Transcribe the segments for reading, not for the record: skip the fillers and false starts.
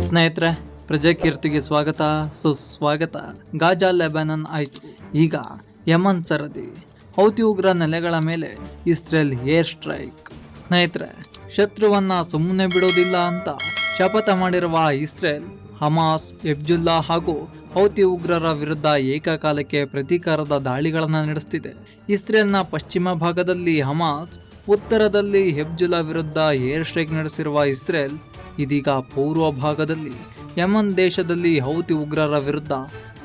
ಸ್ನೇಹಿತರೆ, ಪ್ರಜಾಕೀರ್ತಿಗೆ ಸ್ವಾಗತ ಸುಸ್ವಾಗತ. ಗಾಜಾ ಲೆಬನಾನ್ ಆಯಿತು, ಈಗ ಯಮನ್ ಸರದಿ. ಹೌತಿ ಉಗ್ರ ನೆಲೆಗಳ ಮೇಲೆ ಇಸ್ರೇಲ್ ಏರ್ ಸ್ಟ್ರೈಕ್. ಸ್ನೇಹಿತರೆ, ಶತ್ರುವನ್ನ ಸುಮ್ಮನೆ ಬಿಡೋದಿಲ್ಲ ಅಂತ ಶಪಥ ಮಾಡಿರುವ ಇಸ್ರೇಲ್ ಹಮಾಸ್, ಹೆಜ್ಬುಲ್ಲಾ ಹಾಗೂ ಹೌತಿ ಉಗ್ರರ ವಿರುದ್ಧ ಏಕಕಾಲಕ್ಕೆ ಪ್ರತೀಕಾರದ ದಾಳಿಗಳನ್ನು ನಡೆಸುತ್ತಿದೆ. ಇಸ್ರೇಲ್ನ ಪಶ್ಚಿಮ ಭಾಗದಲ್ಲಿ ಹಮಾಸ್, ಉತ್ತರದಲ್ಲಿ ಹೆಜ್ಬುಲ್ಲಾ ವಿರುದ್ಧ ಏರ್ ಸ್ಟ್ರೈಕ್ ನಡೆಸಿರುವ ಇಸ್ರೇಲ್ ಇದೀಗ ಪೂರ್ವ ಭಾಗದಲ್ಲಿ ಯಮನ್ ದೇಶದಲ್ಲಿ ಹೌತಿ ಉಗ್ರರ ವಿರುದ್ಧ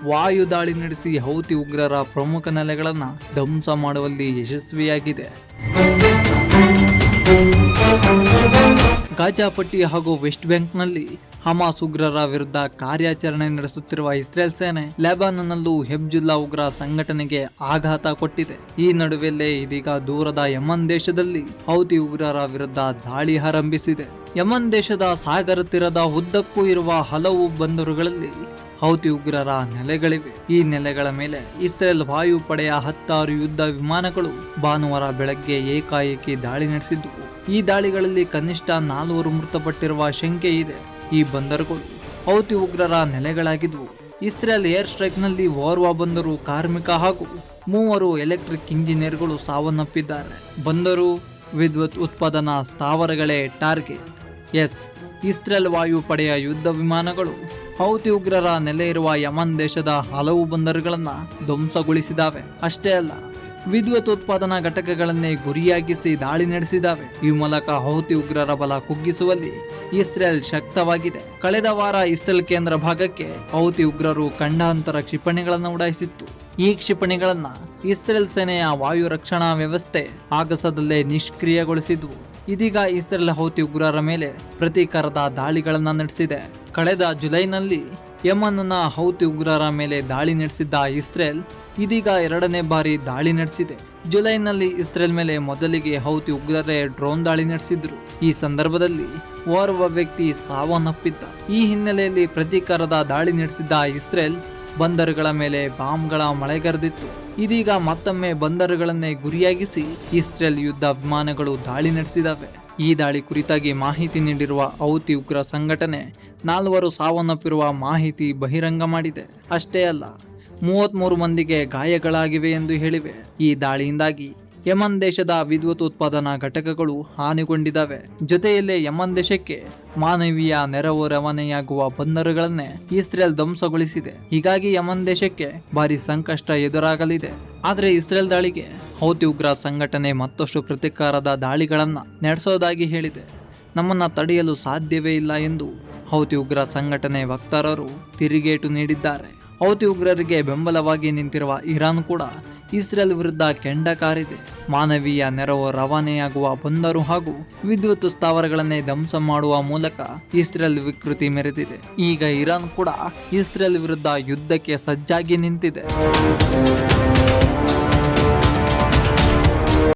ವಾಯು ದಾಳಿ ನಡೆಸಿ ಹೌತಿ ಉಗ್ರರ ಪ್ರಮುಖ ನೆಲೆಗಳನ್ನು ಧ್ವಂಸ ಮಾಡುವಲ್ಲಿ ಯಶಸ್ವಿಯಾಗಿದೆ. ಗಾಜಾ ಪಟ್ಟಿ ಹಾಗೂ ವೆಸ್ಟ್ ಬ್ಯಾಂಕ್ನಲ್ಲಿ ಹಮಾಸ್ ಉಗ್ರರ ವಿರುದ್ಧ ಕಾರ್ಯಾಚರಣೆ ನಡೆಸುತ್ತಿರುವ ಇಸ್ರೇಲ್ ಸೇನೆ ಲೆಬನಾನ್ನಲ್ಲೂ ಹೆಜ್ಬುಲ್ಲಾ ಉಗ್ರ ಸಂಘಟನೆಗೆ ಆಘಾತ ಕೊಟ್ಟಿದೆ. ಈ ನಡುವೆಯಲ್ಲೇ ಇದೀಗ ದೂರದ ಯಮನ್ ದೇಶದಲ್ಲಿ ಹೌತಿ ಉಗ್ರರ ವಿರುದ್ಧ ದಾಳಿ ಆರಂಭಿಸಿದೆ. ಯಮನ್ ದೇಶದ ಸಾಗರ ತೀರದ ಉದ್ದಕ್ಕೂ ಇರುವ ಹಲವು ಬಂದರುಗಳಲ್ಲಿ ಹೌತಿ ಉಗ್ರರ ನೆಲೆಗಳಿವೆ. ಈ ನೆಲೆಗಳ ಮೇಲೆ ಇಸ್ರೇಲ್ ವಾಯುಪಡೆಯ 16 ಯುದ್ಧ ವಿಮಾನಗಳು ಭಾನುವಾರ ಬೆಳಗ್ಗೆ ಏಕಾಏಕಿ ದಾಳಿ ನಡೆಸಿದ್ದವು. ಈ ದಾಳಿಗಳಲ್ಲಿ ಕನಿಷ್ಠ 4 ಮೃತಪಟ್ಟಿರುವ ಶಂಕೆ ಇದೆ. ಈ ಬಂದರುಗಳು ಹೌತಿ ಉಗ್ರರ ನೆಲೆಗಳಾಗಿದ್ವು. ಇಸ್ರೇಲ್ ಏರ್ ಸ್ಟ್ರೈಕ್ ನಲ್ಲಿ ಓರ್ವ ಬಂದರು ಕಾರ್ಮಿಕ ಹಾಗೂ 3 ಎಲೆಕ್ಟ್ರಿಕ್ ಇಂಜಿನಿಯರ್ಗಳು ಸಾವನ್ನಪ್ಪಿದ್ದಾರೆ. ಬಂದರು, ವಿದ್ಯುತ್ ಉತ್ಪಾದನಾ ಸ್ಥಾವರಗಳೇ ಟಾರ್ಗೆಟ್. ಇಸ್ರೇಲ್ ವಾಯುಪಡೆಯ ಯುದ್ಧ ವಿಮಾನಗಳು ಹೌತಿ ಉಗ್ರರ ನೆಲೆ ಇರುವ ಯಮನ್ ದೇಶದ ಹಲವು ಬಂದರುಗಳನ್ನು ಧ್ವಂಸಗೊಳಿಸಿದಾವೆ. ಅಷ್ಟೇ ಅಲ್ಲ, ವಿದ್ಯುತ್ ಉತ್ಪಾದನಾ ಘಟಕಗಳನ್ನೇ ಗುರಿಯಾಗಿಸಿ ದಾಳಿ ನಡೆಸಿದಾವೆ. ಈ ಮೂಲಕ ಹೌತಿ ಉಗ್ರರ ಬಲ ಕುಗ್ಗಿಸುವಲ್ಲಿ ಇಸ್ರೇಲ್ ಶಕ್ತವಾಗಿದೆ. ಕಳೆದ ವಾರ ಇಸ್ರೇಲ್ ಕೇಂದ್ರ ಭಾಗಕ್ಕೆ ಹೌತಿ ಉಗ್ರರು ಖಂಡಾಂತರ ಕ್ಷಿಪಣಿಗಳನ್ನು ಉಡಾಯಿಸಿತ್ತು. ಈ ಕ್ಷಿಪಣಿಗಳನ್ನ ಇಸ್ರೇಲ್ ಸೇನೆಯ ವಾಯು ರಕ್ಷಣಾ ವ್ಯವಸ್ಥೆ ಆಗಸದಲ್ಲೇ ನಿಷ್ಕ್ರಿಯಗೊಳಿಸಿದ್ವು. ಇದೀಗ ಇಸ್ರೇಲ್ ಹೌತಿ ಉಗ್ರರ ಮೇಲೆ ಪ್ರತೀಕಾರದ ದಾಳಿಗಳನ್ನು ನಡೆಸಿದೆ. ಕಳೆದ ಜುಲೈನಲ್ಲಿ ಯಮನ್ನ ಹೌತಿ ಉಗ್ರರ ಮೇಲೆ ದಾಳಿ ನಡೆಸಿದ್ದ ಇಸ್ರೇಲ್ ಇದೀಗ 2ನೇ ಬಾರಿ ದಾಳಿ ನಡೆಸಿದೆ. ಜುಲೈನಲ್ಲಿ ಇಸ್ರೇಲ್ ಮೇಲೆ ಮೊದಲಿಗೆ ಹೌತಿ ಉಗ್ರರೇ ಡ್ರೋನ್ ದಾಳಿ ನಡೆಸಿದ್ರು. ಈ ಸಂದರ್ಭದಲ್ಲಿ ಓರ್ವ ವ್ಯಕ್ತಿ ಸಾವನ್ನಪ್ಪಿದ್ದ. ಈ ಹಿನ್ನೆಲೆಯಲ್ಲಿ ಪ್ರತೀಕಾರದ ದಾಳಿ ನಡೆಸಿದ್ದ ಇಸ್ರೇಲ್ ಬಂದರುಗಳ ಮೇಲೆ ಬಾಂಬ್ಗಳ ಮಳೆಗರೆದಿತ್ತು. ಇದೀಗ ಮತ್ತೊಮ್ಮೆ ಬಂದರುಗಳನ್ನೇ ಗುರಿಯಾಗಿಸಿ ಇಸ್ರೇಲ್ ಯುದ್ಧ ವಿಮಾನಗಳು ದಾಳಿ ನಡೆಸಿದವೆ. ಈ ದಾಳಿ ಕುರಿತಾಗಿ ಮಾಹಿತಿ ನೀಡಿರುವ ಹೌತಿ ಉಗ್ರ ಸಂಘಟನೆ 4 ಸಾವನ್ನಪ್ಪಿರುವ ಮಾಹಿತಿ ಬಹಿರಂಗ ಮಾಡಿದೆ. ಅಷ್ಟೇ ಅಲ್ಲ, 33 ಮಂದಿಗೆ ಗಾಯಗಳಾಗಿವೆ ಎಂದು ಹೇಳಿವೆ. ಈ ದಾಳಿಯಿಂದಾಗಿ ಯಮನ್ ದೇಶದ ವಿದ್ಯುತ್ ಉತ್ಪಾದನಾ ಘಟಕಗಳು ಹಾನಿಗೊಂಡಿದ್ದಾವೆ. ಜೊತೆಯಲ್ಲೇ ಯಮನ್ ದೇಶಕ್ಕೆ ಮಾನವೀಯ ನೆರವು ರವಾನೆಯಾಗುವ ಬಂದರುಗಳನ್ನೇ ಇಸ್ರೇಲ್ ಧ್ವಂಸಗೊಳಿಸಿದೆ. ಹೀಗಾಗಿ ಯಮನ್ ದೇಶಕ್ಕೆ ಭಾರಿ ಸಂಕಷ್ಟ ಎದುರಾಗಲಿದೆ. ಆದರೆ ಇಸ್ರೇಲ್ ದಾಳಿಗೆ ಹೌತಿ ಉಗ್ರ ಸಂಘಟನೆ ಮತ್ತಷ್ಟು ಪ್ರತೀಕಾರದ ದಾಳಿಗಳನ್ನು ನಡೆಸೋದಾಗಿ ಹೇಳಿದೆ. ನಮ್ಮನ್ನ ತಡೆಯಲು ಸಾಧ್ಯವೇ ಇಲ್ಲ ಎಂದು ಹೌತಿ ಉಗ್ರ ಸಂಘಟನೆ ವಕ್ತಾರರು ತಿರುಗೇಟು ನೀಡಿದ್ದಾರೆ. ಹೌತಿ ಉಗ್ರರಿಗೆ ಬೆಂಬಲವಾಗಿ ನಿಂತಿರುವ ಇರಾನ್ ಕೂಡ ಇಸ್ರೇಲ್ ವಿರುದ್ಧ ಕೆಂಡ ಕಾರಿದೆ. ಮಾನವೀಯ ನೆರವು ರವಾನೆಯಾಗುವ ಬಂದರು ಹಾಗೂ ವಿದ್ಯುತ್ ಸ್ಥಾವರಗಳನ್ನೇ ಧ್ವಂಸ ಮಾಡುವ ಮೂಲಕ ಇಸ್ರೇಲ್ ವಿಕೃತಿ ಮೆರೆದಿದೆ. ಈಗ ಇರಾನ್ ಕೂಡ ಇಸ್ರೇಲ್ ವಿರುದ್ಧ ಯುದ್ಧಕ್ಕೆ ಸಜ್ಜಾಗಿ ನಿಂತಿದೆ.